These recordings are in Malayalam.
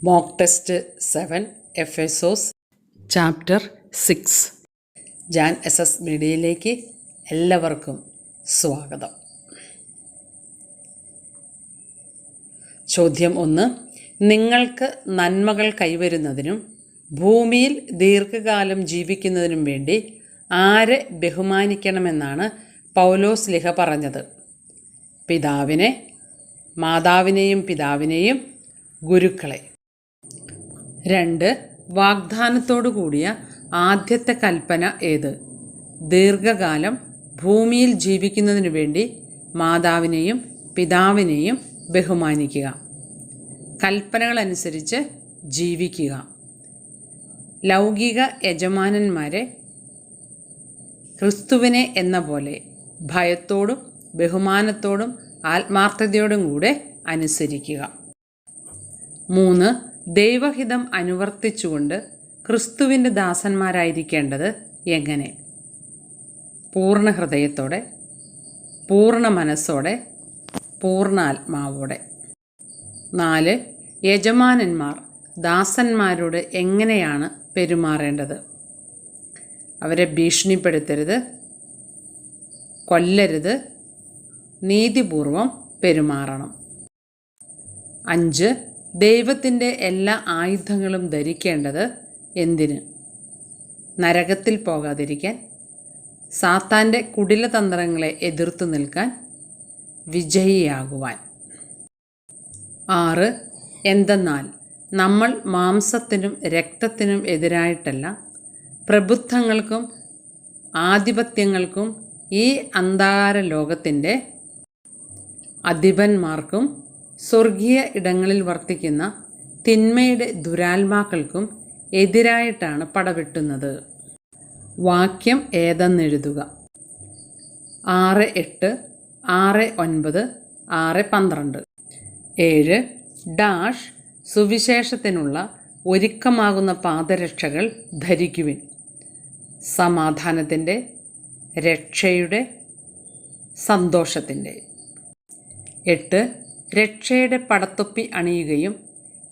Mock test 7 Ephesus chapter 6. Jan SS മീഡിയയിലേക്ക് എല്ലാവർക്കും സ്വാഗതം. ചോദ്യം 1. നിങ്ങൾക്ക് നന്മകൾ കൈവരുന്നതിനും ഭൂമിയിൽ ദീർഘകാലം ജീവിക്കുന്നതിനും വേണ്ടി ആരെ ബഹുമാനിക്കണമെന്നാണ് പൗലോസ് ലിഹ പറഞ്ഞത്? പിതാവിനെ, മാതാവിനെയും പിതാവിനെയും, ഗുരുക്കളെ. 2. വാഗ്ദാനത്തോടു കൂടിയ ആദ്യത്തെ കൽപ്പന ഏത്? ദീർഘകാലം ഭൂമിയിൽ ജീവിക്കുന്നതിനു വേണ്ടി മാതാവിനെയും പിതാവിനെയും ബഹുമാനിക്കുക, കൽപ്പനകളനുസരിച്ച് ജീവിക്കുക. ലൗകിക യജമാനന്മാരെ ക്രിസ്തുവിനെ എന്ന പോലെ ഭയത്തോടും ബഹുമാനത്തോടും ആത്മാർത്ഥതയോടും കൂടെ അനുസരിക്കുക. 3. ദൈവഹിതം അനുവർത്തിച്ചുകൊണ്ട് ക്രിസ്തുവിൻ്റെ ദാസന്മാരായിരിക്കേണ്ടത് എങ്ങനെ? പൂർണ്ണ ഹൃദയത്തോടെ, പൂർണ്ണ മനസ്സോടെ, പൂർണ്ണ ആത്മാവോടെ. 4. യജമാനന്മാർ ദാസന്മാരോട് എങ്ങനെയാണ് പെരുമാറേണ്ടത്? അവരെ ഭീഷണിപ്പെടുത്തരുത്, കൊല്ലരുത്, നീതിപൂർവം പെരുമാറണം. 5. ദൈവത്തിൻ്റെ എല്ലാ ആയുധങ്ങളും ധരിക്കേണ്ടത് എന്തിന്? നരകത്തിൽ പോകാതിരിക്കാൻ, സാത്താൻ്റെ കുടിലതന്ത്രങ്ങളെ എതിർത്തു നിൽക്കാൻ, വിജയിയാകുവാൻ. 6. എന്തെന്നാൽ നമ്മൾ മാംസത്തിനും രക്തത്തിനും എതിരായിട്ടല്ല, പ്രബുദ്ധങ്ങൾക്കും ആധിപത്യങ്ങൾക്കും ഈ അന്ധകാര ലോകത്തിൻ്റെ അധിപന്മാർക്കും സ്വർഗീയ ഇടങ്ങളിൽ വർത്തിക്കുന്ന തിന്മയുടെ ദുരാത്മാക്കൾക്കും എതിരായിട്ടാണ് പടവെട്ടുന്നത്. വാക്യം ഏതെന്നെഴുതുക. 6:8, 6:9, 6:12. 7. ഡാഷ് സുവിശേഷത്തിനുള്ള ഒരുക്കമാകുന്ന പാദരക്ഷകൾ ധരിക്കുവിൻ, സമാധാനത്തിൻ്റെ, രക്ഷയുടെ, സന്തോഷത്തിൻ്റെ. 8. രക്ഷയുടെ പടത്തൊപ്പി അണിയുകയും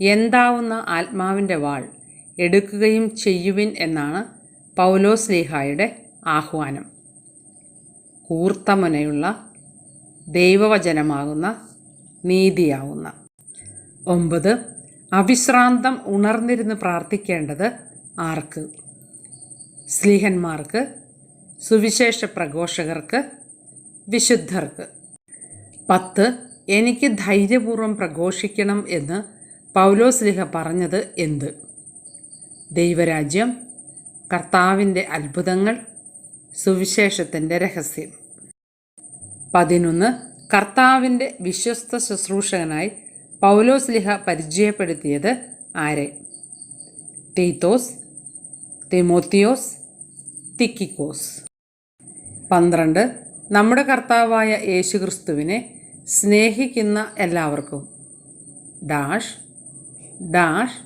എന്താവുന്ന ആത്മാവിൻ്റെ വാൾ എടുക്കുകയും ചെയ്യുവിൻ എന്നാണ് പൗലോസ് ലീഹായുടെ ആഹ്വാനം. കൂർത്തമുനയുള്ള ദൈവവചനമാകുന്ന നീതിയാവുന്ന. 9. അവിശ്രാന്തം ഉണർന്നിരുന്ന് പ്രാർത്ഥിക്കേണ്ടത് ആർക്ക്? സ്ലീഹന്മാർക്ക്, സുവിശേഷ പ്രഘോഷകർക്ക്, വിശുദ്ധർക്ക്. 10. എനിക്ക് ധൈര്യപൂർവ്വം പ്രഘോഷിക്കണം എന്ന് പൗലോസ് ലിഹ പറഞ്ഞത് എന്ത്? ദൈവരാജ്യം, കർത്താവിൻ്റെ അത്ഭുതങ്ങൾ, സുവിശേഷത്തിൻ്റെ രഹസ്യം. 11. കർത്താവിൻ്റെ വിശ്വസ്ത ശുശ്രൂഷകനായി പൗലോസ് ലിഹ പരിചയപ്പെടുത്തിയത് ആരെ? തീത്തോസ്, തിമോത്തിയോസ്, തിക്കിക്കോസ്. 12. നമ്മുടെ കർത്താവായ യേശുക്രിസ്തുവിനെ സ്നേഹിക്കുന്ന എല്ലാവർക്കും ഡാഷ് ഡാഷ്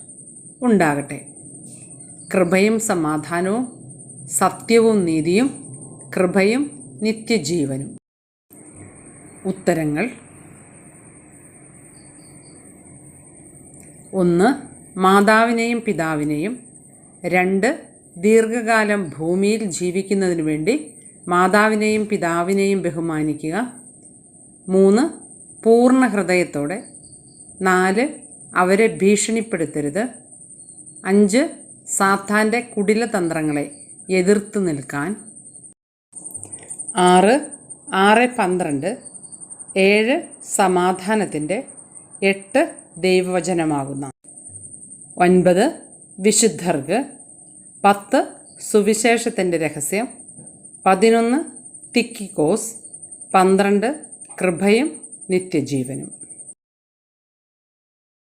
ഉണ്ടാകട്ടെ. കൃപയും സമാധാനവും, സത്യവും നീതിയും, കൃപയും നിത്യജീവനും. ഉത്തരങ്ങൾ. 1. മാതാവിനെയും പിതാവിനെയും. 2. ദീർഘകാലം ഭൂമിയിൽ ജീവിക്കുന്നതിനു വേണ്ടി മാതാവിനെയും പിതാവിനെയും ബഹുമാനിക്കുക. 3. പൂർണ്ണ ഹൃദയത്തോടെ. 4. അവരെ ഭീഷണിപ്പെടുത്തരുത്. 5. സാത്താൻ്റെ കുടിലതന്ത്രങ്ങളെ എതിർത്ത് നിൽക്കാൻ. 6. 6:12. 7. സമാധാനത്തിൻ്റെ. 8. ദൈവവചനമാകുന്ന. 9. വിശുദ്ധർക്ക്. 10. സുവിശേഷത്തിൻ്റെ രഹസ്യം. 11. തിക്കിക്കോസ്. 12. കൃപയും നിത്യജീവനും.